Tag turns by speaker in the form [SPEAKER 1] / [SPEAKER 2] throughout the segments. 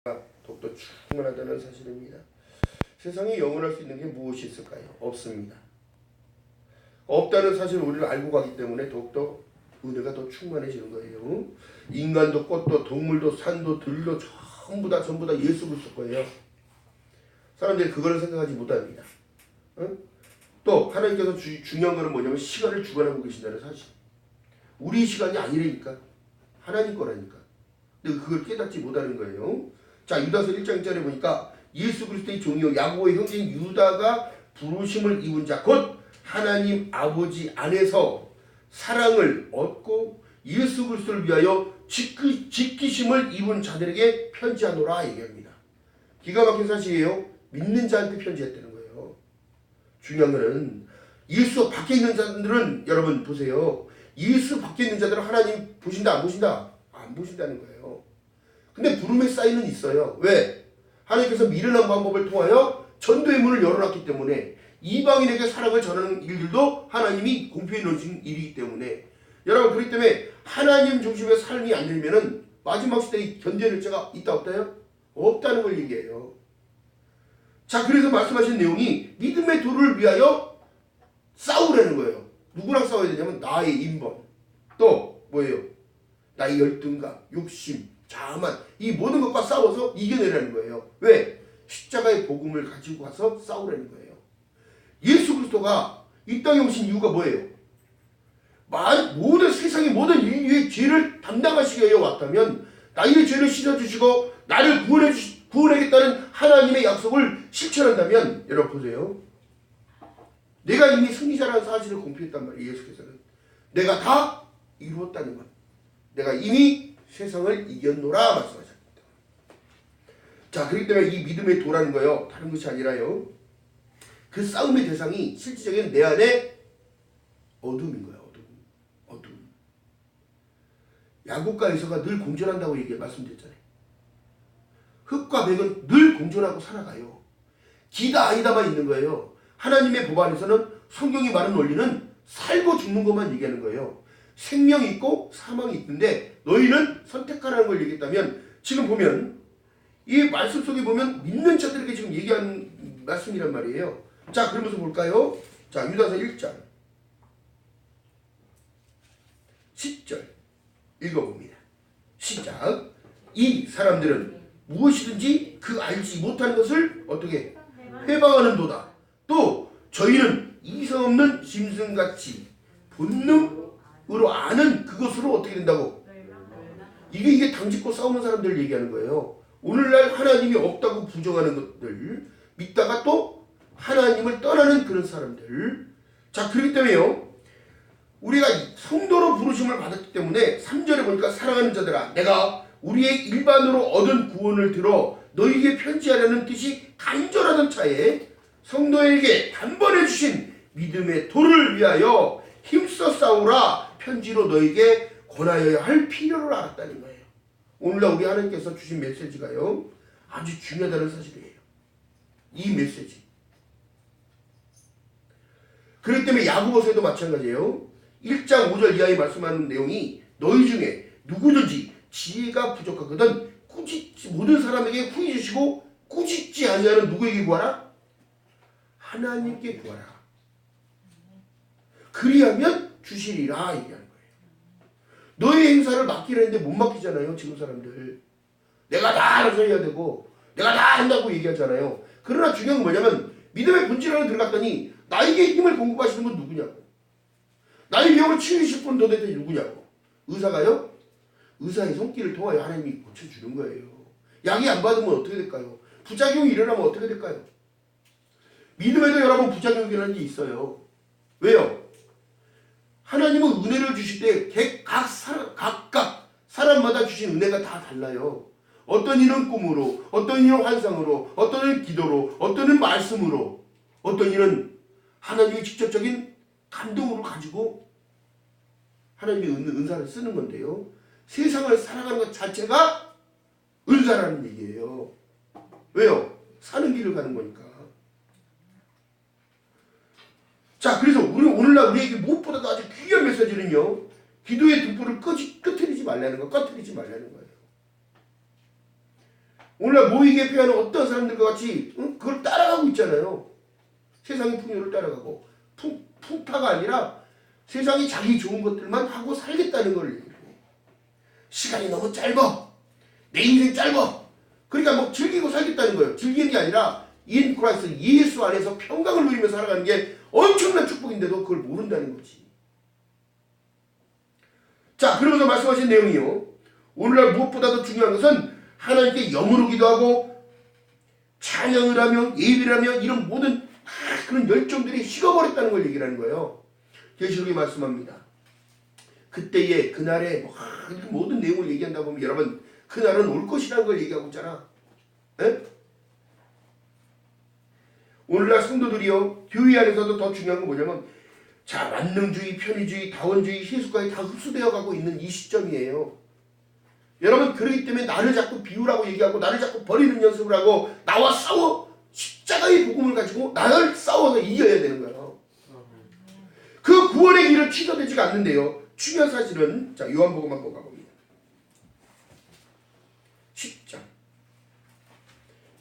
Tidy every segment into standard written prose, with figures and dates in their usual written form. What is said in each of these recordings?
[SPEAKER 1] 독도 충만하다는 사실입니다. 세상에 영원할 수 있는 게 무엇이 있을까요? 없습니다. 없다는 사실을 우리는 알고 가기 때문에 더욱더 은혜가 더 충만해지는 거예요. 인간도 꽃도 동물도 산도 들도 전부 다 예수 그리스도 거예요. 사람들이 그거를 생각하지 못합니다. 또 하나님께서 중요한 거는 뭐냐면 시간을 주관하고 계신다는 사실. 우리 시간이 아니라니까. 하나님 거라니까. 근데 그걸 깨닫지 못하는 거예요. 자, 유다서 1장 1절에 보니까 예수 그리스도의 종이요 야고보의 형제인 유다가 부르심을 입은 자 곧 하나님 아버지 안에서 사랑을 얻고 예수 그리스도를 위하여 지키심을 입은 자들에게 편지하노라 얘기합니다. 기가 막힌 사실이에요. 믿는 자한테 편지했다는 거예요. 중요한 거는 예수 밖에 있는 자들은 여러분 보세요. 예수 밖에 있는 자들은 하나님 보신다 안 보신다? 안 보신다는 거예요. 근데 부름의 사인은 있어요. 왜? 하나님께서 미련한 방법을 통하여 전도의 문을 열어놨기 때문에 이방인에게 사랑을 전하는 일들도 하나님이 공표해 놓으신 일이기 때문에 여러분 그렇기 때문에 하나님 중심의 삶이 안 되면은 마지막 시대에 견뎌낼 자가 있다 없다요? 없다는 걸 얘기해요. 자, 그래서 말씀하신 내용이 믿음의 도를 위하여 싸우라는 거예요. 누구랑 싸워야 되냐면 나의 인본, 또 뭐예요? 나의 열등감, 욕심, 자만, 이 모든 것과 싸워서 이겨내라는 거예요. 왜? 십자가의 복음을 가지고 가서 싸우라는 거예요. 예수 그리스도가 이 땅에 오신 이유가 뭐예요? 모든 세상의 모든 인류의 죄를 담당하시기 위해 왔다면 나의 죄를 씻어주시고 나를 구원하겠다는 하나님의 약속을 실천한다면 여러분 보세요. 내가 이미 승리자라는 사실을 공표했단 말이에요. 예수께서는. 내가 다 이루었다는 것. 내가 이미 세상을 이겼노라 말씀하셨습니다. 자, 그렇기 때문에 이 믿음의 도라는 거요. 다른 것이 아니라요. 그 싸움의 대상이 실질적인 내 안에 어둠인 거예요. 어둠. 야곱과 에서가 늘 공존한다고 말씀드렸잖아요. 흙과 백은 늘 공존하고 살아가요. 기다 아니다만 있는 거예요. 하나님의 법 안에서는 성경이 말하는 원리는 살고 죽는 것만 얘기하는 거예요. 생명이 있고 사망이 있는데 너희는 선택하라는 걸 얘기했다면 지금 보면 이 말씀 속에 보면 믿는 자들에게 지금 얘기하는 말씀이란 말이에요. 자, 그러면서 볼까요? 자, 유다서 1장 10절 읽어봅니다. 시작. 이 사람들은 무엇이든지 그 알지 못하는 것을 어떻게 회방하는도다. 또 저희는 이성 없는 짐승같이 본능으로 아는 그것으로 어떻게 된다고? 이게 당짓고 싸우는 사람들 얘기하는 거예요. 오늘날 하나님이 없다고 부정하는 것들 믿다가 또 하나님을 떠나는 그런 사람들. 자, 그렇기 때문에요. 우리가 성도로 부르심을 받았기 때문에 3절에 보니까 사랑하는 자들아 내가 우리의 일반으로 얻은 구원을 들어 너희에게 편지하려는 뜻이 간절하던 차에 성도에게 단번에 주신 믿음의 도를 위하여 힘써 싸우라 편지로 너희에게 권하여야 할 필요를 알았다는 거예요. 오늘날 우리 하나님께서 주신 메시지가요. 아주 중요하다는 사실이에요. 이 메시지. 그렇기 때문에 야고보서에도 마찬가지예요. 1장 5절 이하에 말씀하는 내용이 너희 중에 누구든지 지혜가 부족하거든 모든 사람에게 후히 주시고 꾸짖지 아니하는 누구에게 구하라? 하나님께 구하라. 그리하면 주시리라 얘기하는 거예요. 너의 행사를 맡기라 했는데 못 맡기잖아요. 지금 사람들. 내가 다 알아서 해야 되고 내가 다 한다고 얘기하잖아요. 그러나 중요한 건 뭐냐면 믿음의 본질 안에 들어갔더니 나에게 힘을 공급하시는 건 누구냐고. 나의 병을 치유하실 분 도대체 누구냐고. 의사가요? 의사의 손길을 통하여 하나님이 고쳐주는 거예요. 약이 안 받으면 어떻게 될까요? 부작용이 일어나면 어떻게 될까요? 믿음에도 여러분 부작용이 일어나는 게 있어요. 왜요? 하나님은 은혜를 주실 때 각각 사람마다 주신 은혜가 다 달라요. 어떤 이는 꿈으로, 어떤 이는 환상으로, 어떤 이는 기도로, 어떤 이는 말씀으로, 어떤 이는 하나님의 직접적인 감동으로 가지고 하나님의 은사를 쓰는 건데요. 세상을 살아가는 것 자체가 은사라는 얘기예요. 왜요? 사는 길을 가는 거니까. 자, 그래서 오늘날 우리에게 무엇보다도 아주 귀한 메시지는요. 기도의 등불을 꺼트리지 말라는 거예요. 오늘날 모이게 표현하는 어떤 사람들과 같이 그걸 따라가고 있잖아요. 세상의 풍요를 따라가고 풍파가 아니라 세상이 자기 좋은 것들만 하고 살겠다는 걸 얘기해요. 시간이 너무 짧아. 내 인생 짧아. 그러니까 뭐 즐기고 살겠다는 거예요. 즐기는 게 아니라 인 크라이스트 예수 안에서 평강을 누리며 살아가는 게 엄청난 축복인데도 그걸 모른다는 거지. 자, 그러면서 말씀하신 내용이요. 오늘날 무엇보다도 중요한 것은 하나님께 영으로 기도하고 찬양을 하며 예배를 하며 이런 모든 그런 열정들이 식어버렸다는 걸 얘기하는 거예요. 계시록이 말씀합니다. 그때에 그날에 모든 내용을 얘기한다 보면 여러분 그날은 올 것이라는 걸 얘기하고 있잖아. 에? 오늘날 성도들이요 교회 안에서도 더 중요한 건 뭐냐면 자 만능주의, 편의주의, 다원주의, 세속과에 다 흡수되어 가고 있는 이 시점이에요. 여러분 그러기 때문에 나를 자꾸 비우라고 얘기하고 나를 자꾸 버리는 연습을 하고 나와 싸워 십자가의 복음을 가지고 나를 싸워서 이겨야 되는 거예요. 그 구원의 길은 취소되지가 않는데요. 중요한 사실은 자 요한복음 한번 가봅니다. 10장.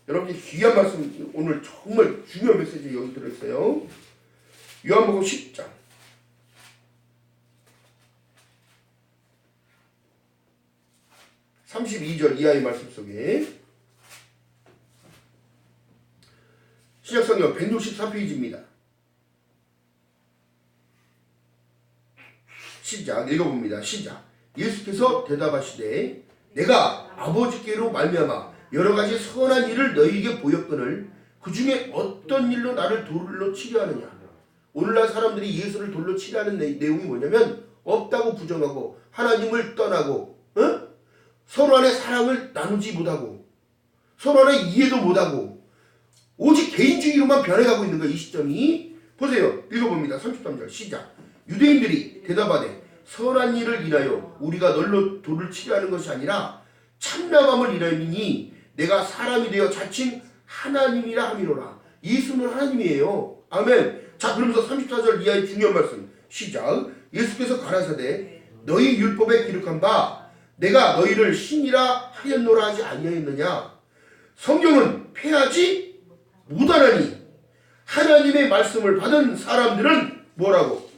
[SPEAKER 1] 여러분이 귀한 말씀 오늘 정말 중요한 메시지 여기 들어있어요. 요한복음 10장. 32절 이하의 말씀 속에 신약성경 163페이지입니다. 시작 읽어봅니다. 시작. 예수께서 대답하시되 내가 아버지께로 말미암아 여러 가지 선한 일을 너희에게 보였거늘 그 중에 어떤 일로 나를 돌로 치려 하느냐. 오늘날 사람들이 예수를 돌로 치려 하는 내용이 뭐냐면 없다고 부정하고 하나님을 떠나고 서로 안에 사랑을 나누지 못하고 서로 안에 이해도 못하고 오직 개인주의로만 변해가고 있는 거예요. 이 시점이. 보세요. 읽어봅니다. 33절 시작. 유대인들이 대답하되 선한 일을 인하여 우리가 널로 돌을 치려 하는 것이 아니라 참남함을 인하여니 내가 사람이 되어 자칭 하나님이라 함이로라. 예수는 하나님이에요. 아멘. 자 그러면서 34절 이하의 중요한 말씀 시작. 예수께서 가라사대 너희 율법에 기록한 바 내가 너희를 신이라 하였노라 하지 아니하였느냐. 성경은 패하지 못하나니 하나님의 말씀을 받은 사람들은 뭐라고?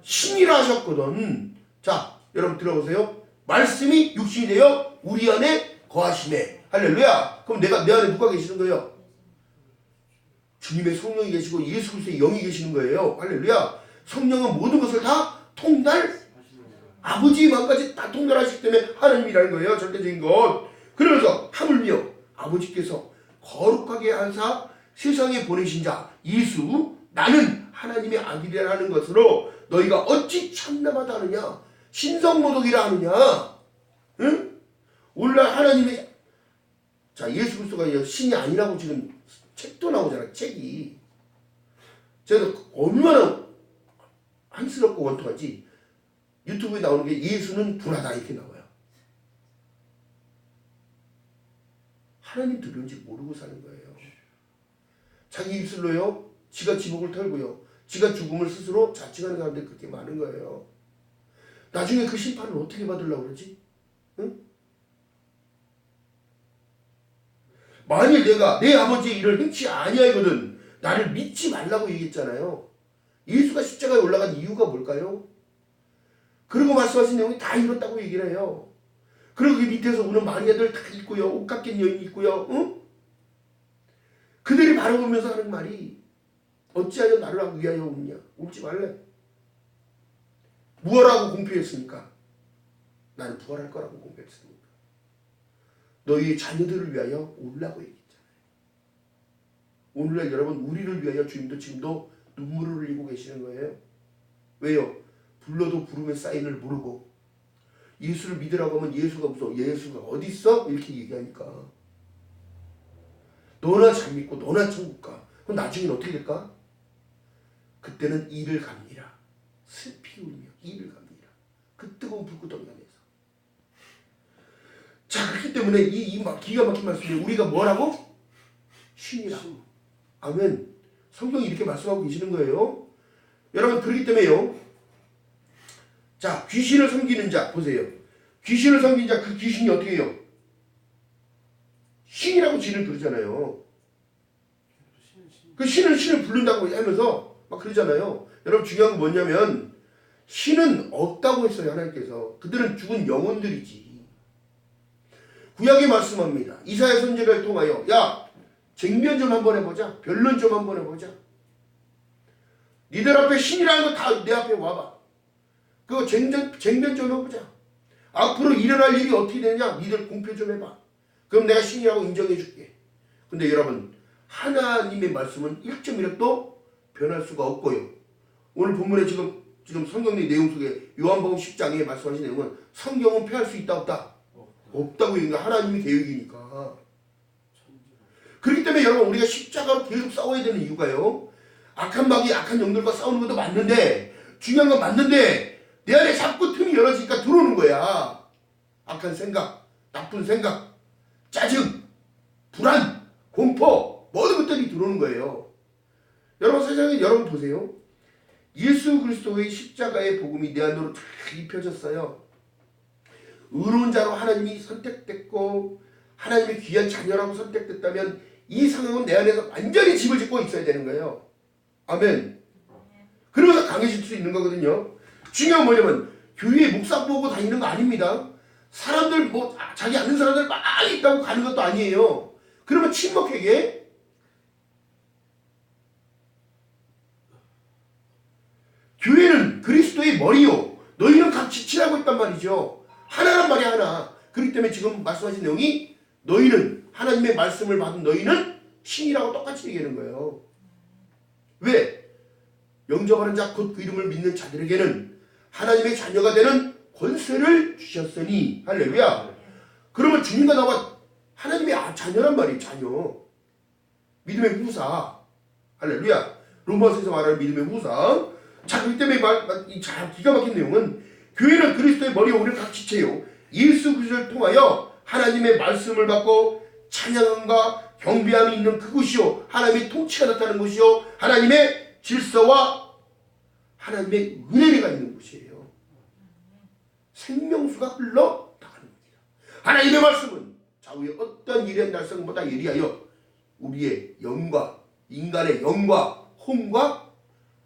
[SPEAKER 1] 신이라 하셨거든. 자 여러분 들어보세요. 말씀이 육신이 되어 우리 안에 거하시네. 할렐루야. 그럼 내 안에 누가 계시는 거예요? 주님의 성령이 계시고 예수 그리스도의 영이 계시는 거예요. 할렐루야. 성령은 모든 것을 다 아버지의 마음까지 다 통달하시기 때문에 하나님이라는 거예요. 절대적인 것. 그러면서 하물며 아버지께서 거룩하게 하사 세상에 보내신 자 예수 나는 하나님의 아들이라 하는 것으로 너희가 어찌 참남하다 하느냐. 신성모독이라 하느냐. 응? 오늘날 하나님의 자 예수 그리스도가 신이 아니라고 지금 책도 나오잖아. 책이. 제가 얼마나 한스럽고 원통하지. 유튜브에 나오는 게 예수는 불하다 이렇게 나와요. 하나님 들은지 모르고 사는 거예요. 자기 입술로요. 지가 지목을 털고요. 지가 죽음을 스스로 자칭하는 사람들이 그렇게 많은 거예요. 나중에 그 심판을 어떻게 받으려고 그러지? 응? 만일 내가 내 아버지의 일을 행치 아니하거든 나를 믿지 말라고 얘기했잖아요. 예수가 십자가에 올라간 이유가 뭘까요? 그리고 말씀하신 내용이 다 이렇다고 얘기를 해요. 그리고 그 밑에서 우는 마리아들 다 있고요. 옷 깎인 여인이 있고요. 응? 그들이 바라보면서 하는 말이 어찌하여 나를 위하여 오느냐. 울지 말래. 무엇라고 공표했습니까? 나는 부활할 거라고 공표했습니까? 너희의 자녀들을 위하여 울라고 얘기했잖아요. 오늘날 여러분 우리를 위하여 주님도 지금도 눈물을 흘리고 계시는 거예요. 왜요? 불러도 부름의 사인을 모르고 예수를 믿으라고 하면 예수가 무서워. 예수가 어디 있어? 이렇게 얘기하니까 너나 잘 믿고 너나 천국 가. 그럼 나중에는 어떻게 될까? 그때는 이를 갑니다. 슬피 울며 이를 갑니다. 그 뜨거운 불구덩이 안에서. 자 그렇기 때문에 이 기가 막힌 말씀이 우리가 뭐라고? 신이라고. 아멘. 성경이 이렇게 말씀하고 계시는 거예요. 여러분 그렇기 때문에요. 자 귀신을 섬기는 자 보세요. 귀신을 섬기는 자 그 귀신이 어떻게 해요? 신이라고 지를 그러잖아요. 그 신을 부른다고 하면서 막 그러잖아요. 여러분 중요한 건 뭐냐면 신은 없다고 했어요. 하나님께서. 그들은 죽은 영혼들이지. 구약에 말씀합니다. 이사야 선지자를 통하여 야 쟁변 좀 한번 해보자. 변론 좀 한번 해보자. 니들 앞에 신이라는 거 다 내 앞에 와봐. 그거 쟁변 좀 해보자. 앞으로 일어날 일이 어떻게 되느냐 니들 공표 좀 해봐. 그럼 내가 신이라고 인정해 줄게. 근데 여러분 하나님의 말씀은 1.1도 변할 수가 없고요. 오늘 본문에 지금 성경의 내용 속에 요한복음 10장에 말씀하신 내용은 성경은 폐할 수 있다 없다? 없다고 얘기하는 하나님의 계획이니까. 그렇기 때문에 여러분 우리가 십자가로 계속 싸워야 되는 이유가요. 악한 마귀 악한 영들과 싸우는 것도 맞는데 중요한 건 맞는데 내 안에 자꾸 틈이 열어지니까 들어오는 거야. 악한 생각, 나쁜 생각, 짜증, 불안, 공포 모든 것들이 들어오는 거예요. 여러분 세상에 여러분 보세요. 예수 그리스도의 십자가의 복음이 내 안으로 다 입혀졌어요. 의로운 자로 하나님이 선택됐고 하나님의 귀한 자녀라고 선택됐다면 이 상황은 내 안에서 완전히 집을 짓고 있어야 되는 거예요. 아멘. 그러면서 강해질 수 있는 거거든요. 중요한 뭐냐면 교회에 목사 보고 다니는 거 아닙니다. 사람들 뭐 자기 아는 사람들 많이 있다고 가는 것도 아니에요. 그러면 침묵하게 교회는 그리스도의 머리요 너희는 각 지체라고 했단 말이죠. 하나란 말이 하나. 그렇기 때문에 지금 말씀하신 내용이 너희는 하나님의 말씀을 받은 너희는 신이라고 똑같이 얘기하는 거예요. 왜? 영접하는 자 곧 그 이름을 믿는 자들에게는 하나님의 자녀가 되는 권세를 주셨으니 할렐루야. 그러면 주님과 나와 하나님의 자녀란 말이에요. 자녀. 믿음의 후사. 할렐루야. 로마서에서 말하는 믿음의 후사. 자, 그렇기 때문에 기가 막힌 내용은 교회는 그리스도의 머리에 오는 각 지체요. 예수 그리스도를 통하여 하나님의 말씀을 받고 찬양함과 경배함이 있는 그곳이요. 하나님의 통치가 나타나는 곳이요. 하나님의 질서와 하나님의 은혜가 있는 곳이에요. 생명수가 흘러 나가는 겁니다. 하나님의 말씀은 좌우의 어떤 일의 날성보다 예리하여 우리의 영과 인간의 영과 혼과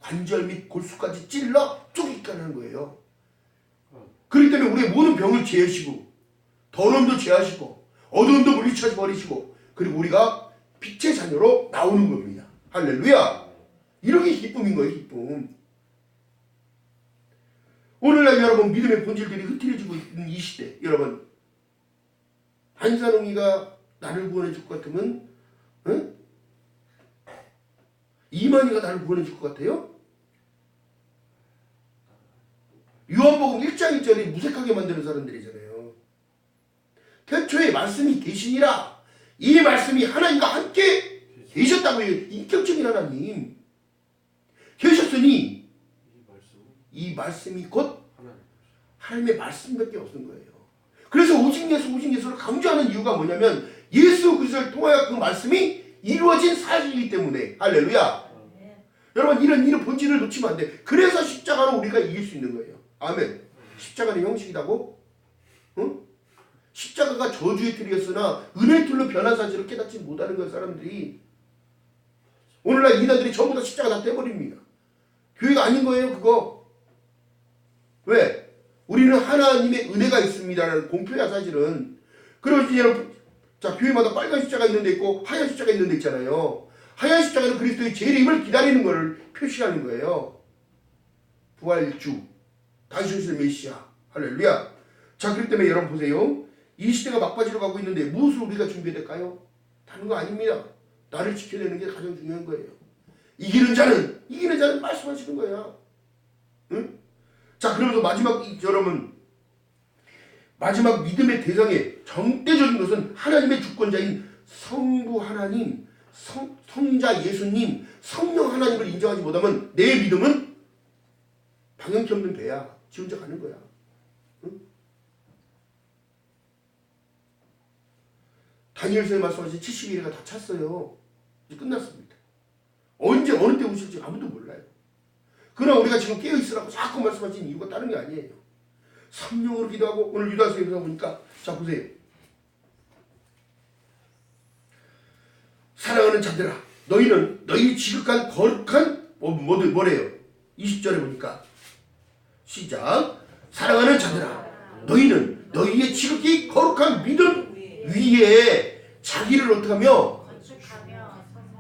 [SPEAKER 1] 관절 및 골수까지 찔러 쪼개게 하는 거예요. 그렇기 때문에 우리의 모든 병을 제하시고 더러움도 제하시고 어두움도 물리쳐 버리시고 그리고 우리가 빛의 자녀로 나오는 겁니다. 할렐루야. 이렇게 기쁨인 거예요. 기쁨. 오늘날 여러분 믿음의 본질들이 흐트러지고 있는 이 시대 여러분 한산홍이가 나를 구원해 줄 것 같으면 응? 이만희가 나를 구원해 줄 것 같아요? 요한복음 1장 1절이 무색하게 만드는 사람들이잖아요. 태초에 말씀이 계시니라. 이 말씀이 하나님과 함께 계셨다고 해요. 인격적인 하나님 계셨으니 이 말씀이 곧 하나님의 말씀밖에 없는 거예요. 그래서 오직 예수를 강조하는 이유가 뭐냐면 예수 그리스도를 통하여 그 말씀이 이루어진 사실이기 때문에. 할렐루야. 여러분 이런 본질을 놓치면 안 돼. 그래서 십자가로 우리가 이길 수 있는 거예요. 아멘. 십자가는 형식이라고? 응? 십자가가 저주의 틀이었으나 은혜의 틀로 변한 사실을 깨닫지 못하는 거예요. 사람들이. 오늘날 이단들이 전부 다 십자가 다 떼버립니다. 교회가 아닌 거예요. 그거. 왜? 우리는 하나님의 은혜가 있습니다라는 공표야 사실은. 그러면 여러분 자 교회마다 빨간 십자가 있는 데 있고 하얀 십자가 있는 데 있잖아요. 하얀 십자가는 그리스도의 재림을 기다리는 것을 표시하는 거예요. 부활주 다시 오실 메시아. 할렐루야. 자 그렇기 때문에 여러분 보세요. 이 시대가 막바지로 가고 있는데 무엇을 우리가 준비해야 될까요? 다른 거 아닙니다. 나를 지켜내는 게 가장 중요한 거예요. 이기는 자는 말씀하시는 거야. 응? 자 그러면서 여러분 마지막 믿음의 대상의 절대적인 것은 하나님의 주권자인 성부 하나님, 성자 예수님, 성령 하나님을 인정하지 못하면 내 믿음은 방향키 없는 배야. 지 혼자 가는 거야. 응? 다니엘서에 말씀하신 70일가 다 찼어요. 이제 끝났습니다. 언제 어느 때 오실지 아무도 몰라요. 그러나 우리가 지금 깨어있으라고 자꾸 말씀하신 이유가 다른 게 아니에요. 성령으로 기도하고 오늘 유다서에 보니까 자 보세요. 사랑하는 자들아 너희는 너희 지극한 거룩한 뭐래요? 20절에 보니까 시작. 사랑하는 자들아 너희는 너희의 지극히 거룩한 믿음 위에 자기를 어떡하며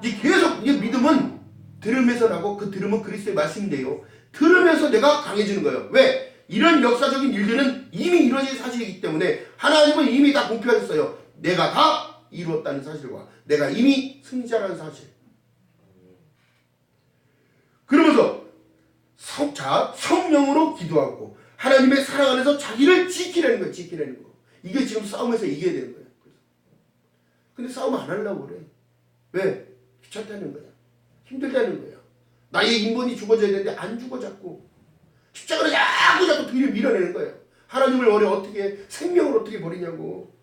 [SPEAKER 1] 이제 계속 이 믿음은 들음에서 나고 그 들음은 그리스도의 말씀인데요. 들으면서 내가 강해지는 거예요. 왜? 이런 역사적인 일들은 이미 이루어진 사실이기 때문에 하나님은 이미 다 공표하셨어요. 내가 다 이루었다는 사실과 내가 이미 승리자라는 사실. 그러면서 성령으로 기도하고 하나님의 사랑 안에서 자기를 지키라는 거예요. 지키라는 거. 이게 지금 싸움에서 이겨야 되는 거예요. 근데 싸움 안 하려고 그래. 왜? 귀찮다는 거야. 힘들다는 거야. 나의 인본이 죽어져야 되는데 안 죽어 자꾸. 십자가를 자꾸 뒤를 밀어내는 거예요. 하나님을 어떻게 생명을 어떻게 버리냐고.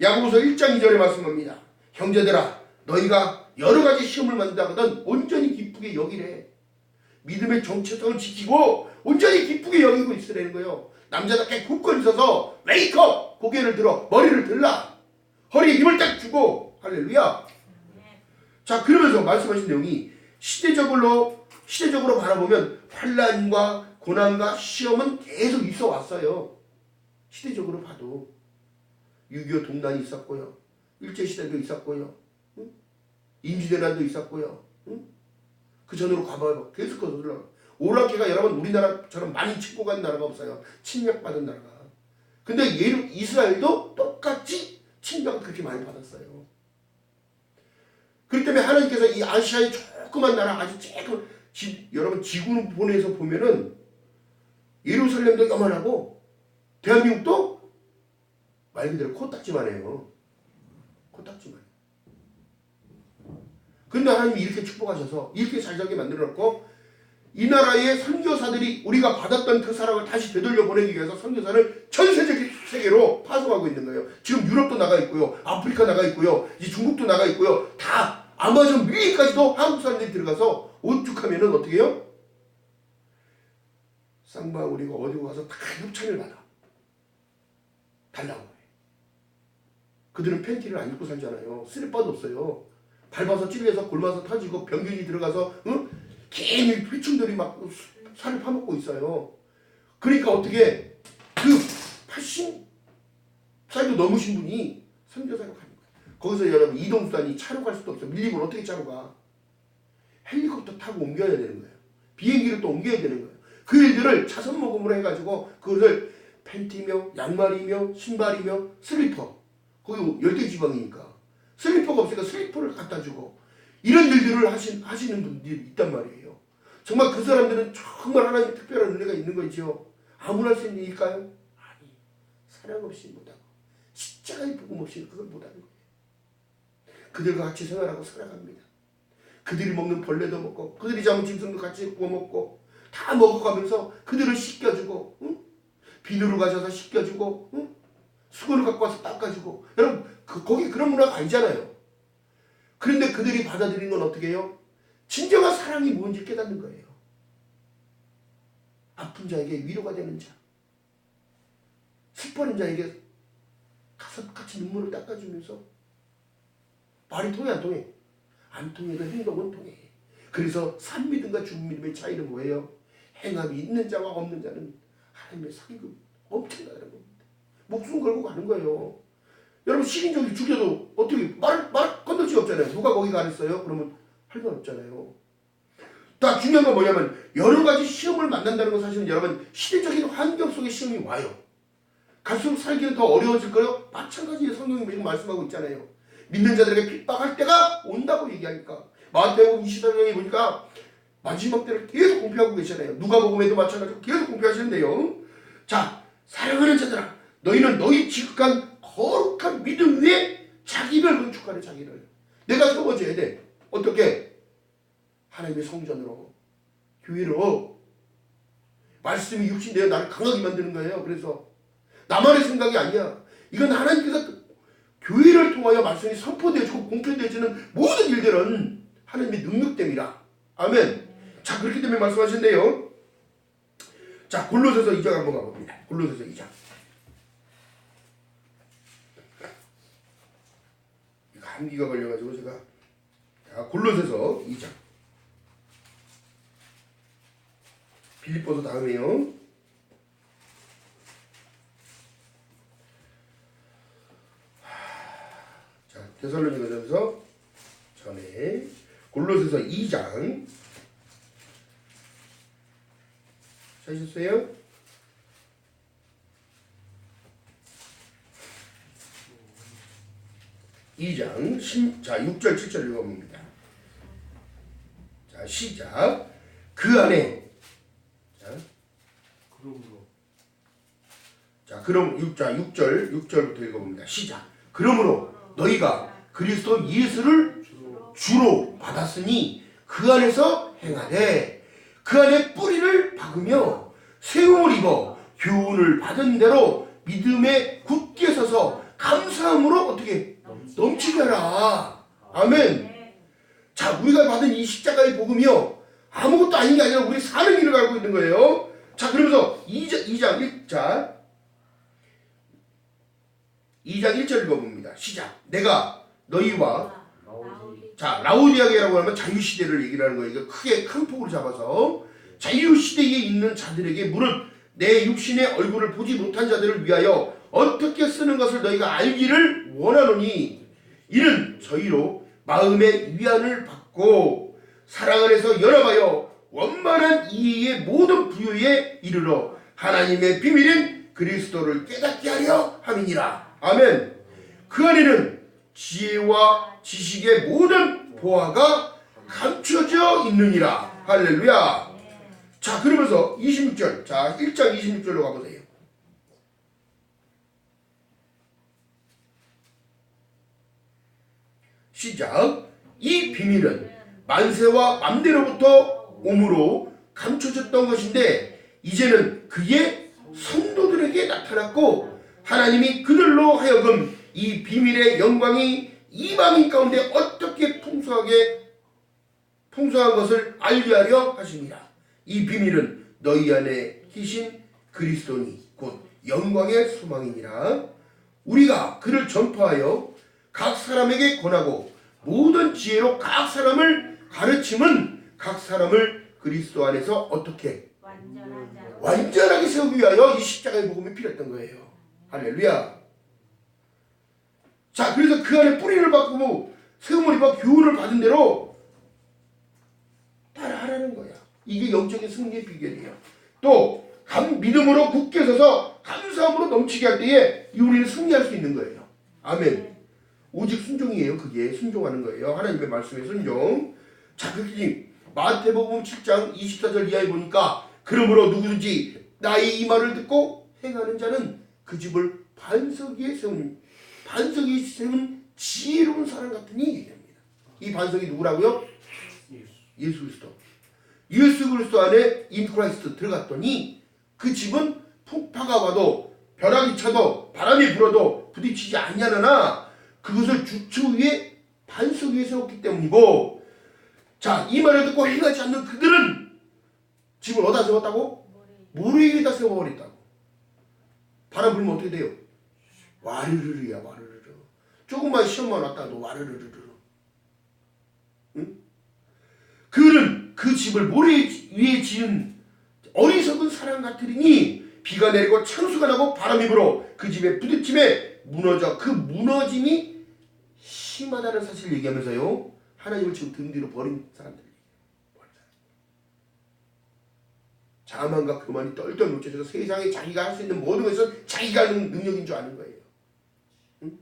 [SPEAKER 1] 야고보서 1장 2절에 말씀합니다. 형제들아 너희가 여러 가지 시험을 만든다거든 온전히 기쁘게 여기래. 믿음의 정체성을 지키고 온전히 기쁘게 여기고 있으라는 거예요. 남자답게 굳건히 서서 웨이크업 고개를 들어 머리를 들라. 허리에 힘을 딱 주고 할렐루야. 자 그러면서 말씀하신 내용이 시대적으로 바라보면 환난과 고난과 시험은 계속 있어 왔어요. 시대적으로 봐도 6.25 동란이 있었고요. 일제시대도 있었고요. 응? 임시대란도 있었고요. 응? 그 전으로 가봐요. 계속 거슬러. 오락기가 여러분 우리나라처럼 많이 침고 간 나라가 없어요. 침략받은 나라가. 근데 이스라엘도 똑같이 침략을 그렇게 많이 받았어요. 그렇기 때문에 하나님께서 이 아시아의 조그만 나라 아주 조금 여러분 지구본에서 보면은 예루살렘도 요만하고 대한민국도 말 그대로 코딱지만 해요. 코딱지만. 근데 하나님이 이렇게 축복하셔서 이렇게 잘 살게 만들어놓고 이 나라의 선교사들이 우리가 받았던 그 사랑을 다시 되돌려 보내기 위해서 선교사를 전 세계로 파송하고 있는 거예요. 지금 유럽도 나가 있고요. 아프리카 나가 있고요. 이제 중국도 나가 있고요. 다 아마존 위까지도 한국 사람들이 들어가서 오죽하면은 어떻게 해요? 쌍방울이가 어디 가서 다 협찬을 받아. 달라고 해. 그들은 팬티를 안 입고 살잖아요. 슬리퍼도 없어요. 밟아서 찔려서 골마서 터지고 병균이 들어가서 괜히 회충들이 막 살을 파먹고 있어요. 그러니까 어떻게 그 80살도 넘으신 분이 선교사로 가는 거예요. 거기서 여러분 이동수단이 차로 갈 수도 없어요. 밀리면 어떻게 차로 가? 헬리콥터 타고 옮겨야 되는 거예요. 비행기를 또 옮겨야 되는 거예요. 그 일들을 차선 모금으로 해가지고 그것을 팬티며 양말이며 신발이며 슬리퍼 거기 열대지방이니까 슬리퍼가 없으니까 슬리퍼를 갖다 주고 이런 일들을 하시는 분들이 있단 말이에요. 정말 그 사람들은 정말 하나님의 특별한 은혜가 있는 거죠. 아무나 할 수 있는 일일까요? 아니, 사랑 없이 못하고 십자가의 복음 없이 그걸 못하는 거예요. 그들과 같이 생활하고 살아갑니다. 그들이 먹는 벌레도 먹고 그들이 잡은 짐승도 같이 구워 먹고 다 먹어가면서 그들을 씻겨주고 비누를 가져서 씻겨주고 수건을 갖고 와서 닦아주고 여러분 거기 그런 문화가 아니잖아요. 그런데 그들이 받아들이는 건 어떻게 해요? 진정한 사랑이 뭔지 깨닫는 거예요. 아픈 자에게 위로가 되는 자, 슬퍼하는 자에게 가서 같이 눈물을 닦아주면서 말이 통해 안 통해? 안 통해도 행동은 통해. 그래서 산 믿음과 죽은 믿음의 차이는 뭐예요? 행함이 있는 자와 없는 자는 하나님의 상급 엄청나다는 겁니다. 목숨 걸고 가는 거예요. 여러분 식인종이 죽여도 어떻게 말 건들 수 없잖아요. 누가 거기 가랬어요? 그러면 할 말 없잖아요. 다 중요한 건 뭐냐면 여러 가지 시험을 만난다는 건 사실은 여러분 시대적인 환경 속에 시험이 와요. 갈수록 살기는 더 어려워질 거예요. 마찬가지로 성경이 지금 말씀하고 있잖아요. 믿는 자들에게 핍박할 때가 온다고 얘기하니까 마태복음 24장에 보니까 마지막 때를 계속 공표하고 계시잖아요. 누가복음에도 마찬가지로 계속 공표하시는데요. 자, 사랑하는 자들아 너희는 너희 지극한 거룩한 믿음 위에 자기를 건축하는 자기를 내가 세워져야 돼. 어떻게? 하나님의 성전으로 교회로 말씀이 육신되어 나를 강하게 만드는 거예요. 그래서 나만의 생각이 아니야. 이건 하나님께서 교회를 통하여 말씀이 선포되어지고 공표되어지는 모든 일들은 하나님의 능력됨이라. 아멘. 자 그렇기 때문에 말씀하신대요. 자 골로새서 2장 한번 가봅니다. 골로새서 2장. 이거 감기가 걸려가지고 제가 골로새서 2장 빌립보서 다음에요. 자, 데살로니가전서 전에 골로새서 2장 찾으셨어요? 자, 6절 7절 읽어봅니다. 자, 시작. 그 안에 그럼 6절부터 읽어봅니다. 시작. 그러므로 너희가 그리스도 예수를 주로 받았으니 그 안에서 행하되 그 안에 뿌리를 박으며 세움을 입어 교훈을 받은 대로 믿음에 굳게 서서 감사함으로 어떻게 넘치게 하라. 아멘. 자, 우리가 받은 이 십자가의 복음이요 아무것도 아닌 게 아니라 우리 사는 길을 알고 있는 거예요. 자, 그러면서 2장 1절 읽어봅니다. 시작. 내가 너희와 라오디아게라고 하면 자유시대를 얘기를 하는 거예요. 이거 크게 큰 폭으로 잡아서 자유시대에 있는 자들에게 무릇 내 육신의 얼굴을 보지 못한 자들을 위하여 어떻게 쓰는 것을 너희가 알기를 원하노니 이는 저희로 마음의 위안을 받고 사랑 안에서 연합하여 원만한 이해의 모든 부요에 이르러 하나님의 비밀인 그리스도를 깨닫게 하려 함이니라. 아멘. 그 안에는 지혜와 지식의 모든 보화가 감춰져 있느니라. 할렐루야. 자, 그러면서 26절. 자, 1장 26절로 가보세요. 시작. 이 비밀은 만세와 맘대로부터 오므로 감춰졌던 것인데 이제는 그의 성도들에게 나타났고 하나님이 그들로 하여금 이 비밀의 영광이 이방인 가운데 어떻게 풍성한 것을 알게 하려 하십니다. 이 비밀은 너희 안에 계신 그리스도니 곧 영광의 소망이니라. 우리가 그를 전파하여 각 사람에게 권하고 모든 지혜로 각 사람을 가르침은 각 사람을 그리스도 안에서 어떻게 완전하게 세우기 위하여 이 십자가의 복음이 필요했던 거예요. 할렐루야. 자, 그래서 그 안에 뿌리를 박고 세움을 입어 교훈을 받은 대로 따라하라는 거야. 이게 영적인 승리의 비결이에요. 또 믿음으로 굳게 서서 감사함으로 넘치게 할 때에 우리는 승리할 수 있는 거예요. 아멘. 오직 순종이에요. 그게 순종하는 거예요. 하나님의 말씀에 순종. 자, 그게 마태복음 7장 24절 이하에 보니까 그러므로 누구든지 나의 이 말을 듣고 행하는 자는 그 집을 반석 위에 세운 지혜로운 사람 같으니 얘기합니다. 이 반석이 누구라고요? 예수 그리스도. 예수 그리스도 안에 인 크라이스트 들어갔더니 그 집은 풍파가 와도 벼락이 쳐도 바람이 불어도 부딪히지 아니하나 그것을 주처 위에 반석 위에 세웠기 때문이고, 자, 이 말을 듣고 행하지 않는 그들은 집을 어디다 세웠다고? 모래 위에다 세워버렸다고. 바람 불면 어떻게 돼요? 와르르르야 와르르르. 조금만 시험만 왔다도 와르르르르. 응? 그는 그 집을 모래 위에 지은 어리석은 사람 같으리니 비가 내리고 창수가 나고 바람이 불어 그 집에 부딪힘에 무너져 그 무너짐이 심하다는 사실을 얘기하면서요, 하나님을 지금 등 뒤로 버린 사람들. 자만과 교만이 똘똘 뭉쳐져서 세상에 자기가 할 수 있는 모든 것은 자기가 하는 능력인 줄 아는 거예요. 응?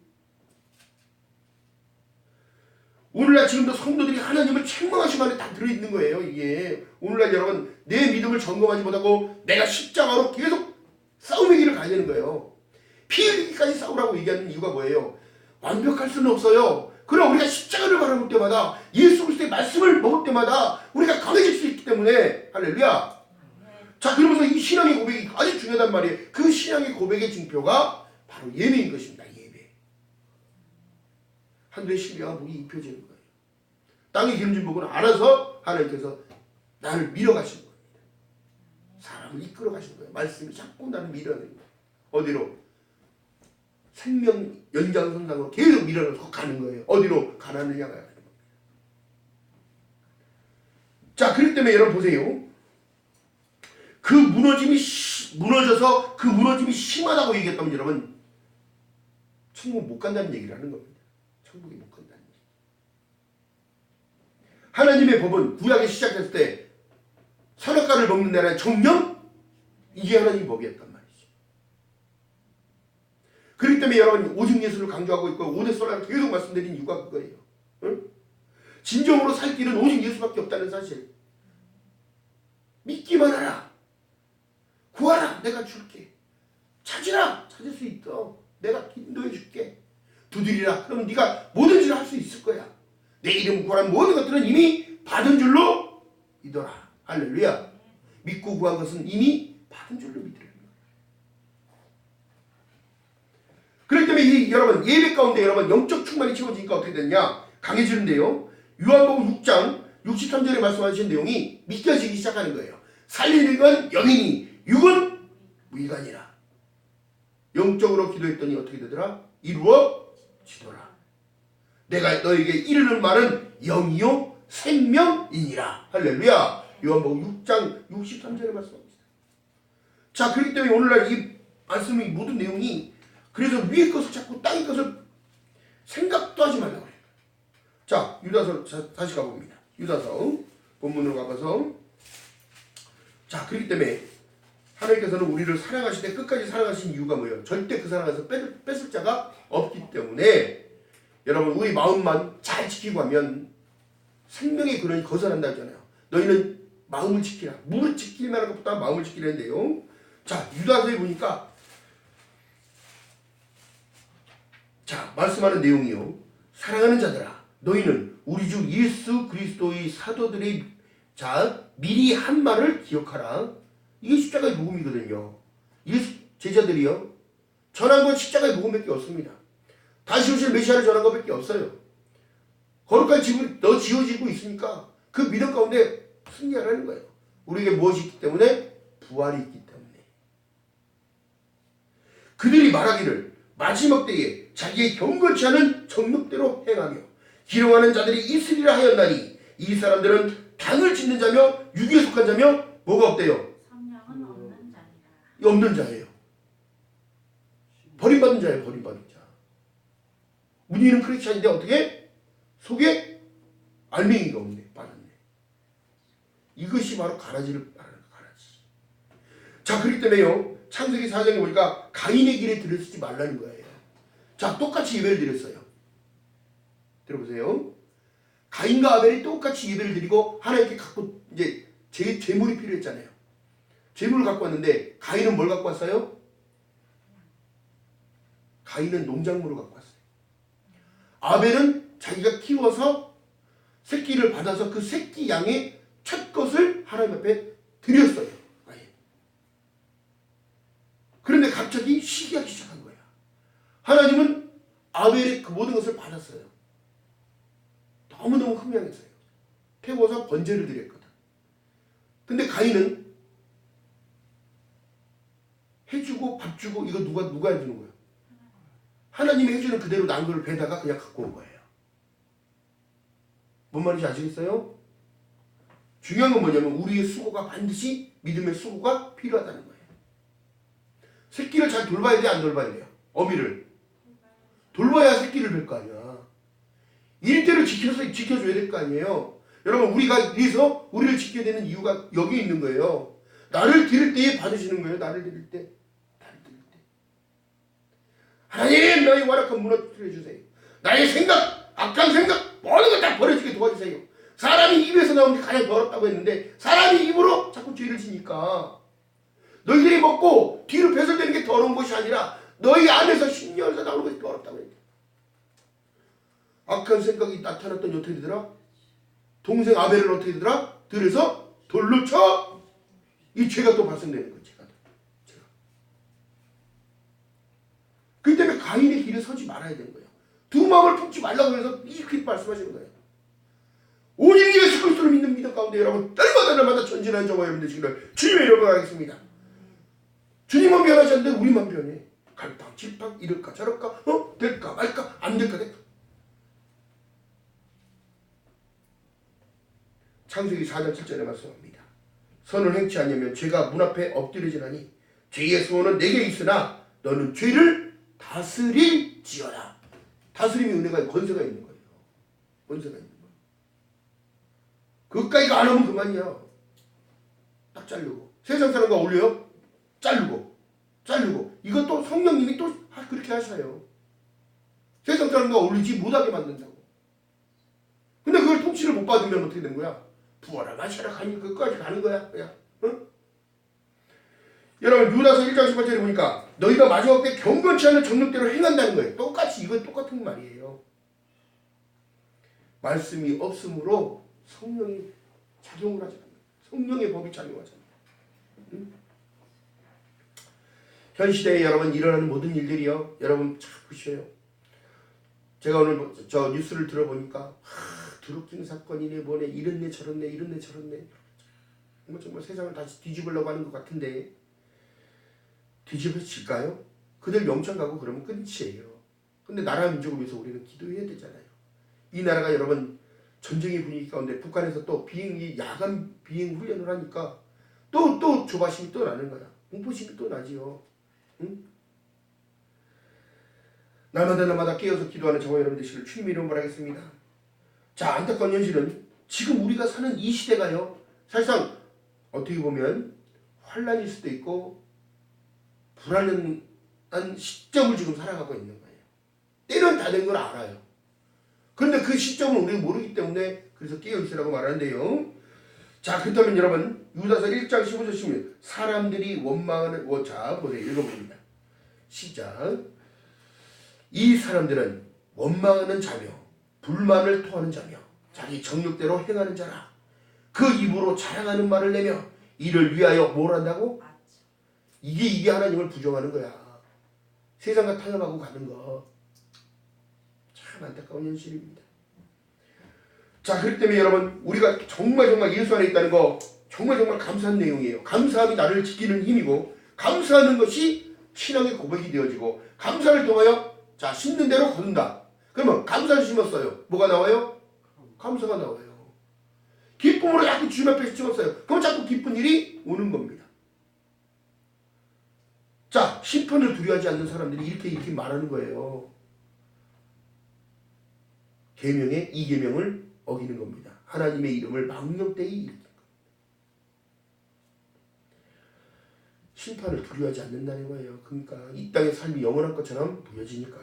[SPEAKER 1] 오늘날 지금도 성도들이 하나님을 책망하시고 안에 다 들어있는 거예요. 이게 오늘날 여러분 내 믿음을 점검하지 못하고 내가 십자가로 계속 싸움의 길을 가야 되는 거예요. 피 흘리기까지 싸우라고 얘기하는 이유가 뭐예요? 완벽할 수는 없어요. 그럼 우리가 십자가를 바라볼 때마다 예수 그리스도의 말씀을 먹을 때마다 우리가 강해질 수 있기 때문에. 할렐루야. 자, 그러면서 이 신앙의 고백이 아주 중요하단 말이에요. 그 신앙의 고백의 징표가 바로 예배인 것입니다. 예배. 하늘의 신비와 복이 입혀지는 거예요. 땅의 기름진 복은 알아서 하나님께서 나를 밀어가시는 겁니다. 사람을 이끌어가시는 거예요. 말씀이 자꾸 나를 밀어내는 거예요. 어디로? 생명 연장선상으로 계속 밀어넣고 가는 거예요. 어디로 가나느냐가 가는 겁니다. 자, 그렇기 때문에 여러분 보세요. 그 무너져서 그 무너짐이 심하다고 얘기했다면 여러분 천국 못 간다는 얘기를 하는 겁니다. 천국에 못 간다는 얘기. 하나님의 법은 구약에 시작했을 때 선악과를 먹는 데는 정령 이게 하나님의 법이었단 말이죠. 그렇기 때문에 여러분 오직 예수를 강조하고 있고 오데솔라를 계속 말씀드린 이유가 그거예요. 응? 진정으로 살 길은 오직 예수밖에 없다는 사실. 믿기만 하라. 구하라. 내가 줄게. 찾으라. 찾을 수 있어. 내가 인도해 줄게. 두드리라. 그럼 네가 뭐든지 할 수 있을 거야. 내 이름 구하는 모든 것들은 이미 받은 줄로 믿어라. 할렐루야. 믿고 구한 것은 이미 받은 줄로 믿으라. 그렇기 때문에 여러분 예배 가운데 여러분 영적 충만이 채워지니까 어떻게 됐냐? 강해지는데요. 요한복음 6장 63절에 말씀하신 내용이 믿겨지기 시작하는 거예요. 살리는 건 영이니 육은 무익하니라. 영적으로 기도했더니 어떻게 되더라? 이루어지더라. 내가 너에게 이르는 말은 영이요 생명이니라. 할렐루야. 요한복음 6장 63절에 말씀합니다. 자, 그렇기 때문에 오늘날 이 말씀의 모든 내용이 그래서 위의 것을 찾고 땅의 것을 생각도 하지 말라고 그래요. 자, 유다서 다시 가봅니다. 유다서 본문으로 가봐서 자, 그렇기 때문에 하나님께서는 우리를 사랑하시되 끝까지 사랑하신 이유가 뭐예요? 절대 그 사랑에서 뺏을 자가 없기 때문에 여러분 우리 마음만 잘 지키고 하면 생명의 근원이 거선한다 했잖아요. 너희는 마음을 지키라. 물을 지킬 만한 것보다 마음을 지키라는데요. 자, 유다서에 보니까 자, 말씀하는 내용이요. 사랑하는 자들아, 너희는 우리 주 예수 그리스도의 사도들의 자 미리 한 말을 기억하라. 이게 십자가의 복음이거든요. 예수 제자들이요. 전한 건 십자가의 복음밖에 없습니다. 다시 오실 메시아를 전한 것밖에 없어요. 거룩한 집을 너 지어지고 있으니까 그 믿음 가운데 승리하라는 거예요. 우리에게 무엇이 있기 때문에? 부활이 있기 때문에. 그들이 말하기를 마지막 때에 자기의 경건치 않은 정욕대로 행하며 기롱하는 자들이 있으리라 하였나니 이 사람들은 당을 짓는 자며 육에 속한 자며 뭐가 없대요?
[SPEAKER 2] 성령은 없는 자니라.
[SPEAKER 1] 없는 자예요. 버림받은 자예요. 버림받은 자. 우리는 크리스찬인데 어떻게? 속에 알맹이가 없네. 빠졌네. 이것이 바로 가라지를 말하는 거예요. 가라지. 자, 그렇기 때문에요. 창세기 4장에 보니까 가인의 길에 들어서지 말라는 거예요. 자, 똑같이 예배를 드렸어요. 들어보세요. 가인과 아벨이 똑같이 예배를 드리고 하나님께 갖고 이제 제물이 필요했잖아요. 제물을 갖고 왔는데 가인은 뭘 갖고 왔어요? 가인은 농작물을 갖고 왔어요. 아벨은 자기가 키워서 새끼를 받아서 그 새끼 양의 첫 것을 하나님 앞에 드렸어요. 아예. 그런데 갑자기 시기하기 시작한 거야. 하나님은 아벨의 그 모든 것을 받았어요. 너무너무 흥명했어요. 태워서 번제를 드렸거든. 근데 가인은 해주고 밥 주고 이거 누가 해주는 거예요? 하나님이 해주는 그대로 난 걸 배다가 그냥 갖고 온 거예요. 뭔 말인지 아시겠어요? 중요한 건 뭐냐면 우리의 수고가 반드시 믿음의 수고가 필요하다는 거예요. 새끼를 잘 돌봐야 돼, 안 돌봐야 돼요? 어미를 돌봐야 새끼를 뵐 거 아니야. 일대를 지켜줘야 될 거 아니에요. 여러분 우리가 위해서 우리를 지켜야 되는 이유가 여기 있는 거예요. 나를 드릴 때에 받으시는 거예요. 나를 드릴 때. 하나님 나의 완악한 무너뜨려 주세요. 나의 생각, 악한 생각 모든 것 다 버려지게 도와주세요. 사람이 입에서 나오는 게 가장 더럽다고 했는데 사람이 입으로 자꾸 죄를 지니까 너희들이 먹고 뒤로 배설되는 게 더러운 것이 아니라 너희 안에서 신념에서 나오는 것이 더럽다고 했대. 악한 생각이 나타났더니 어떻게 되더라? 동생 아벨을 어떻게 되더라? 들에서 돌로 쳐 이 죄가 또 발생되는 거예요. 죄가. 그 때문에 가인의 길에 서지 말아야 되는 거예요. 두 마음을 품지 말라고 해서 이렇게 말씀하시는 거예요. 오직 예수 그리스도를 믿는 믿음 가운데 여러분 날마다 전진하는 저와 여러분 되시기를 주님의 이름으로 하겠습니다. 주님만 변하지 않는데 우리만 변해. 갈팡질팡 이럴까 저럴까 될까 말까 안 될까 될까. 창세기 4장 7절에 말씀합니다. 선을 행치 아니하면 죄가 문 앞에 엎드려지나니 죄의 소원은 내게 있으나 너는 죄를 다스릴지어다. 다스림이 은혜가 권세가 있는 거예요. 권세가 있는 거예요. 그까지가 안 하면 그만이야. 딱 자르고. 세상 사람과 어울려요? 자르고. 이것도 성령님이 또 그렇게 하셔요. 세상 사람과 어울리지 못하게 만든다고. 근데 그걸 통치를 못 받으면 어떻게 되는 거야? 부어라 마셔라 가니 그까지 가는 거야. 그냥. 응? 여러분 유다서 1장 18절에 보니까 너희가 마지막 때 경건치 않은 정욕대로 행한다는 거예요. 똑같이 이건 똑같은 말이에요. 말씀이 없으므로 성령이 작용을 하잖아요. 성령의 법이 작용하잖아요. 응? 현 시대에 여러분 일어나는 모든 일들이요. 여러분 참 보셔요. 제가 오늘 저 뉴스를 들어보니까 드루킹 사건이네 뭐네 이랬네 저랬네 정말 세상을 다시 뒤집으려고 하는 것 같은데 뒤집어질까요? 그들 영창 가고 그러면 끝이에요. 근데 나라 민족을 위해서 우리는 기도해야 되잖아요. 이 나라가 여러분 전쟁의 분위기 가운데 북한에서 또 야간 비행 훈련을 하니까 또 조바심이 또 나는 거야. 공포심이 또 나지요. 응? 날마다 깨어서 기도하는 저와 여러분 되시길 주님의 이름으로 바라겠습니다. 자, 안타까운 현실은 지금 우리가 사는 이 시대가요. 사실상 어떻게 보면 환란일 수도 있고 불안한 시점을 지금 살아가고 있는 거예요. 때는 다 된 걸 알아요. 그런데 그 시점을 우리가 모르기 때문에 그래서 깨어있으라고 말하는데요. 자, 그렇다면 여러분 유다서 1장 15절 16절 사람들이 원망하는 자 보세요. 읽어봅니다. 시작. 이 사람들은 원망하는 자며 불만을 토하는 자며 자기 정욕대로 행하는 자라. 그 입으로 자랑하는 말을 내며 이를 위하여 뭘 한다고? 이게 하나님을 부정하는 거야. 세상과 타협하고 가는 거. 참 안타까운 현실입니다. 자, 그렇기 때문에 여러분 우리가 정말 예수 안에 있다는 거 정말 감사한 내용이에요. 감사함이 나를 지키는 힘이고 감사하는 것이 신앙의 고백이 되어지고 감사를 통하여 자 심는 대로 거둔다. 그러면 감사를 심었어요. 뭐가 나와요? 감사가 나와요. 기쁨으로 자꾸 주님 앞에 심었어요. 그럼 자꾸 기쁜 일이 오는 겁니다. 자, 심판을 두려워하지 않는 사람들이 이렇게 말하는 거예요. 계명의 이 계명을 어기는 겁니다. 하나님의 이름을 망령되이 일으키는 겁니다. 심판을 두려워하지 않는다는 거예요. 그러니까 이 땅의 삶이 영원한 것처럼 보여지니까.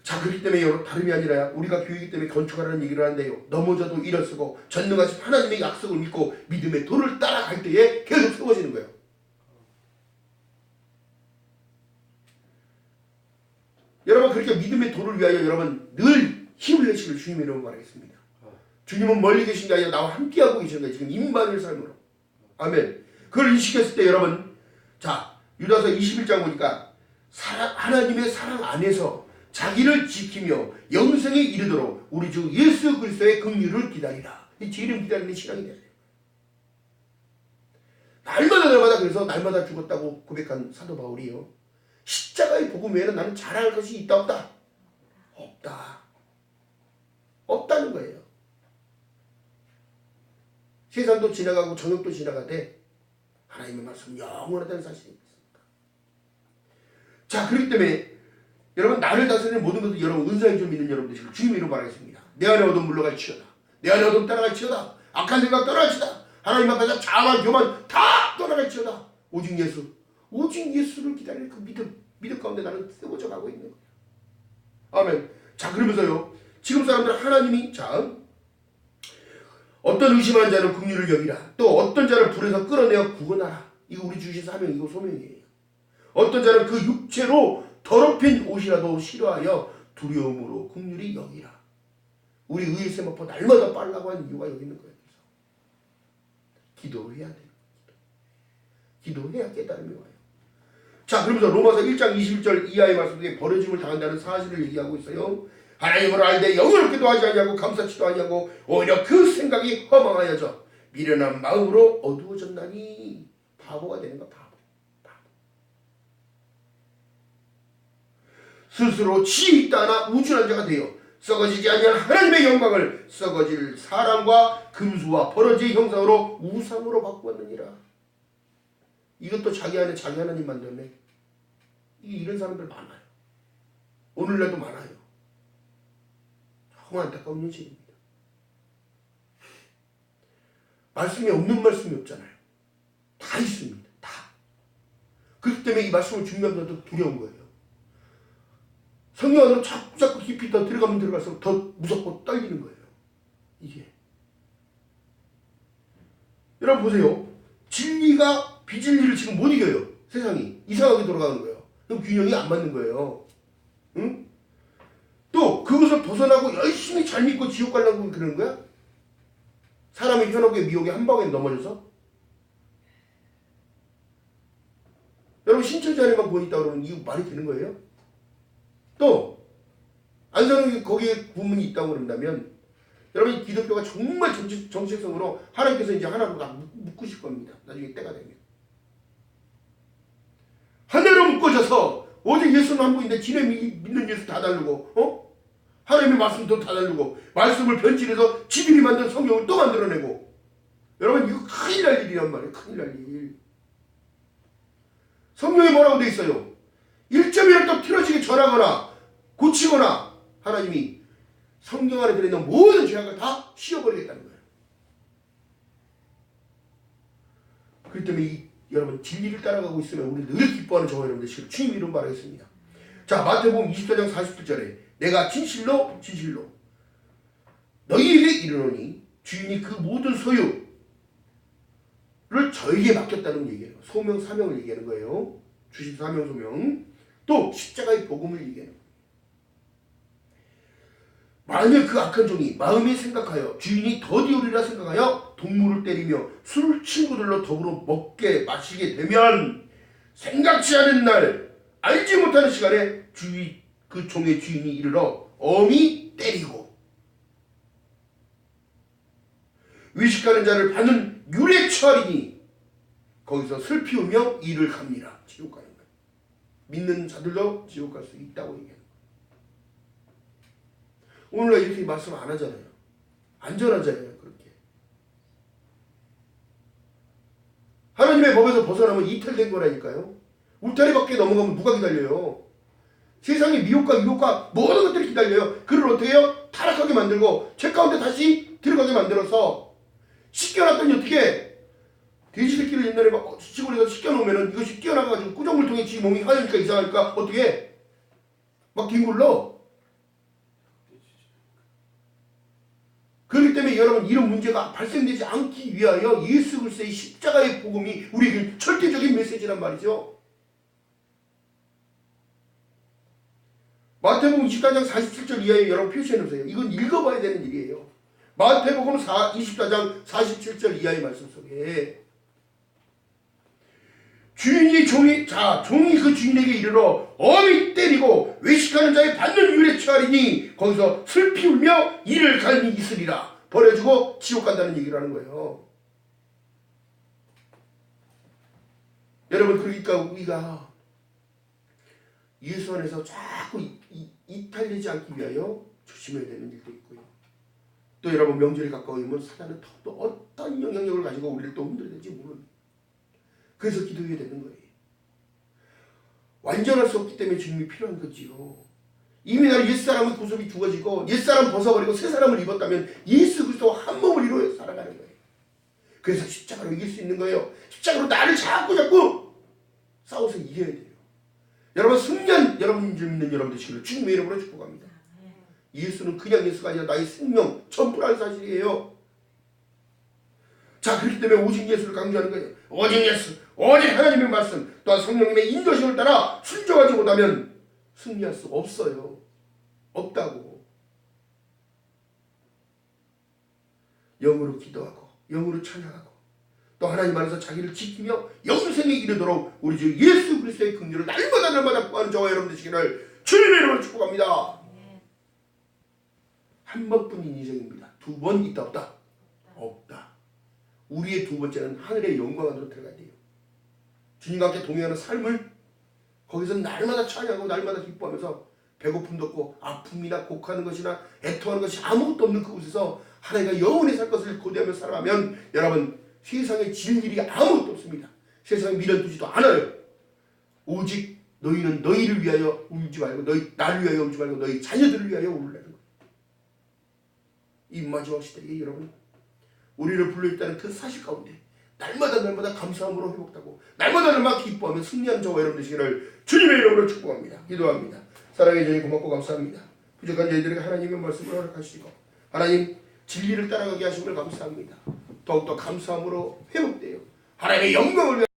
[SPEAKER 1] 자, 그렇기 때문에 여러분 다름이 아니라 우리가 교회이기 때문에 건축하라는 얘기를 하는데요. 넘어져도 일어서고 전능하신 하나님의 약속을 믿고 믿음의 도를 따라갈 때에 계속 세워지는 거예요. 여러분 그렇게 믿음의 도를 위하여 여러분 늘 힘을 내시길 주님의 이름으로 말하겠습니다. 주님은 멀리 계신 게 아니라 나와 함께하고 계시는 거예요. 지금 임마누엘 삶으로. 아멘. 그걸 인식했을 때 여러분 자 유다서 21장 보니까 하나님의 사랑 안에서 자기를 지키며 영생에 이르도록 우리 주 예수 그리스도의 긍휼을 기다리라. 이 이름 기다리는 신앙이 돼야 돼요. 날마다 그래서 날마다 죽었다고 고백한 사도 바울이요. 십자가의 복음 외에는 나는 잘할 것이 있다 없다? 없다. 없다는 거예요. 세상도 지나가고 정욕도 지나가되 하나님의 말씀은 영원하다는 사실이 있습니다. 자, 그렇기 때문에 여러분 나를 다스리는 모든 것을 여러분 은사인 줄 믿는 여러분 되시고 주님의 이름으로 말하겠습니다. 내 안에 어둠 물러갈지어다. 내 안에 어둠 따라갈지어다. 악한 생각 떠날지어다. 하나님 앞에서 자만 교만 다 떠나갈지어다. 오직 예수를 기다리는 그 믿음 가운데 나는 세워져 가고 있는 거예요. 아멘. 자, 그러면서요 지금 사람들 하나님이 자 어떤 의심하는 자는 긍휼을 여기라. 또 어떤 자를 불에서 끌어내어 구원하라. 이거 우리 주신 사명이고 소명이에요. 어떤 자는 그 육체로 더럽힌 옷이라도 싫어하여 두려움으로 긍휼히 여기라. 우리 의의 세마포 날마다 빨라고 하는 이유가 여기 있는 거예요. 기도해야 돼요. 기도해야 깨달음이 와요. 자, 그러면서 로마서 1장 21절 이하의 말씀 중에 버려짐을 당한다는 사실을 얘기하고 있어요. 하나님을 알되 영원롭게도 하지 아니하고 감사치도 아니하고 오히려 그 생각이 허망하여져 미련한 마음으로 어두워졌나니 바보가 되는 거 바보. 스스로 지혜 있다 하나 우쭐한 자가 되어 썩어지지 아니한 하나님의 영광을 썩어질 사람과 금수와 버러지의 형상으로 우상으로 바꾸었느니라. 이것도 자기 안에 자기 하나님 만들네. 이런 사람들 많아요. 오늘날도 많아요. 정말 안타까운 현실입니다. 말씀이 없는 말씀이 없잖아요. 다 있습니다. 다. 그렇기 때문에 이 말씀을 준비하면 더 두려운 거예요. 성경 안으로 자꾸 깊이 더 들어가면 들어갈수록 더 무섭고 떨리는 거예요. 이게. 여러분 보세요. 진리가 비진리를 지금 못 이겨요. 세상이. 이상하게 돌아가는 거예요. 그럼 균형이 안 맞는 거예요. 응? 또 그것을 벗어나고 열심히 잘 믿고 지옥 가려고 그러는 거야? 사람의 현혹의 미혹에 한 방에 넘어져서? 여러분 신천지 안에만 돈 있다 그러면 이거 말이 되는 거예요? 또 안산홍이 거기에 구문이 있다고 그런다면 여러분 기독교가 정말 정체성으로 하나님께서 이제 하나로 다 묶으실 겁니다. 나중에 때가 되면. 하나로 묶어져서 어제 예수는 한 분인데 지네 믿는 예수 다 다르고 하나님의 말씀도 다 다르고 말씀을 변질해서 지들이 만든 성경을 또 만들어내고 여러분 이거 큰일 날 일이란 말이에요. 큰일 날 일. 성경에 뭐라고 돼 있어요? 1점이라도 틀어지게 전하거나 고치거나 하나님이 성경 안에 들어있는 모든 죄악을 다 씌워버리겠다는 거예요. 그렇기 때문에 여러분 진리를 따라가고 있으면 우리 늘 기뻐하는 저와 여러분들 지금 주님 이름 바라겠습니다. 자 마태복음 24장 47절에 내가 진실로 너희에게 이르노니 주인이 그 모든 소유를 저에게 맡겼다는 얘기예요. 소명 사명을 얘기하는 거예요. 주신 사명 소명. 또 십자가의 복음을 얘기하는 거예요. 만약 그 악한 종이 마음에 생각하여 주인이 더디오리라 생각하여 동물을 때리며 술 친구들로 더불어 먹게 마시게 되면 생각지 않은 날 알지 못하는 시간에 그 종의 주인이 이르러 엄히 때리고 외식하는 자를 받는 율에 처하리니 거기서 슬피 울며 이를 갑니다. 지옥 가는 거예요. 믿는 자들도 지옥 갈 수 있다고 얘기해요. 오늘날 이렇게 말씀 안 하잖아요. 안전하잖아요. 그렇게. 하나님의 법에서 벗어나면 이탈된 거라니까요. 울타리 밖에 넘어가면 누가 기다려요? 세상의 미혹과 유혹과 모든 것들이 기다려요. 그를 어떻게 해요? 타락하게 만들고 죄 가운데 다시 들어가게 만들어서 씻겨놨더니 어떻게 돼지 새끼를 옛날에 막 시골에서 씻겨놓으면 이것이 뛰어나가지고 꾸정물 통해 지 몸이 하얘니까 이상하니까 어떻게 해? 막 뒹굴러. 그렇기 때문에 여러분 이런 문제가 발생되지 않기 위하여 예수 그리스도의 십자가의 복음이 우리에게 절대적인 메시지란 말이죠. 마태복음 24장 47절 이하에 여러분 표시해놓으세요. 이건 읽어봐야 되는 일이에요. 마태복음 24장 47절 이하의 말씀 속에 종이 그 주인에게 이르러 엄히 때리고 외식하는 자의 받는 율에 처하리니 거기서 슬피 울며 이를 갈미 있으리라. 버려주고 지옥 간다는 얘기를 하는 거예요. 여러분 그러니까 우리가 예수 안에서 자꾸 이탈되지 않기 위하여 조심해야 되는 일도 있고요. 또 여러분 명절이 가까우면 사단은 또 어떤 영향력을 가지고 우리를 또 흔들어댈지 모르는. 그래서 기도해야 되는 거예요. 완전할 수 없기 때문에 주님이 필요한 거지요. 이미 나는 옛사람의 구속이 죽어지고 옛사람 벗어버리고 새사람을 입었다면 예수 그리스도와 한 몸을 이루어 살아가는 거예요. 그래서 십자가로 이길 수 있는 거예요. 십자가로 나를 자꾸 싸워서 이겨야 돼요. 여러분 승리한 여러분 줄 믿는 여러분 되시기를 주님의 이름으로 축복합니다. 예수는 그냥 예수가 아니라 나의 생명 전부라는 사실이에요. 자 그렇기 때문에 오직 예수를 강조하는 거예요. 오직 예수, 오직 하나님의 말씀 또한 성령님의 인도심을 따라 순종하지 못하면 승리할 수 없어요. 없다고. 영으로 기도하고 영으로 찬양하고 또 하나님 안에서 자기를 지키며 영생에 이르도록 우리 주 예수 그리스도의 긍휼을 날마다 구하는 저와 여러분 되시기를 주님의 이름으로 축복합니다. 한 번뿐인 인생입니다. 두 번 있다 없다? 없다. 우리의 두 번째는 하늘의 영광 안으로 들어가야 돼요. 주님과 함께 동행하는 삶을 거기서 날마다 찬양하고 날마다 기뻐하면서 배고픔도 없고 아픔이나 곡하는 것이나 애통하는 것이 아무것도 없는 그곳에서 하나님과 영원히 살 것을 고대하며 살아가면 여러분 세상에 질 일이 아무것도 없습니다. 세상에 미련 두지도 않아요. 오직 너희는 너희를 위하여 울지 말고 나를 위하여 울지 말고 너희 자녀들을 위하여 울라는 거예요. 이 마지막 시대에 여러분 우리를 불러있다는 그 사실 가운데 날마다 감사함으로 회복하고 날마다 기뻐하며 승리하는 저와 여러분 되시기를 주님의 이름으로 축복합니다. 기도합니다. 사랑해 주님 고맙고 감사합니다. 부족한 저희들에게 하나님의 말씀을 허락하시고 하나님 진리를 따라가게 하심을 감사합니다. 더욱더 감사함으로 회복되어 하나님의 영광을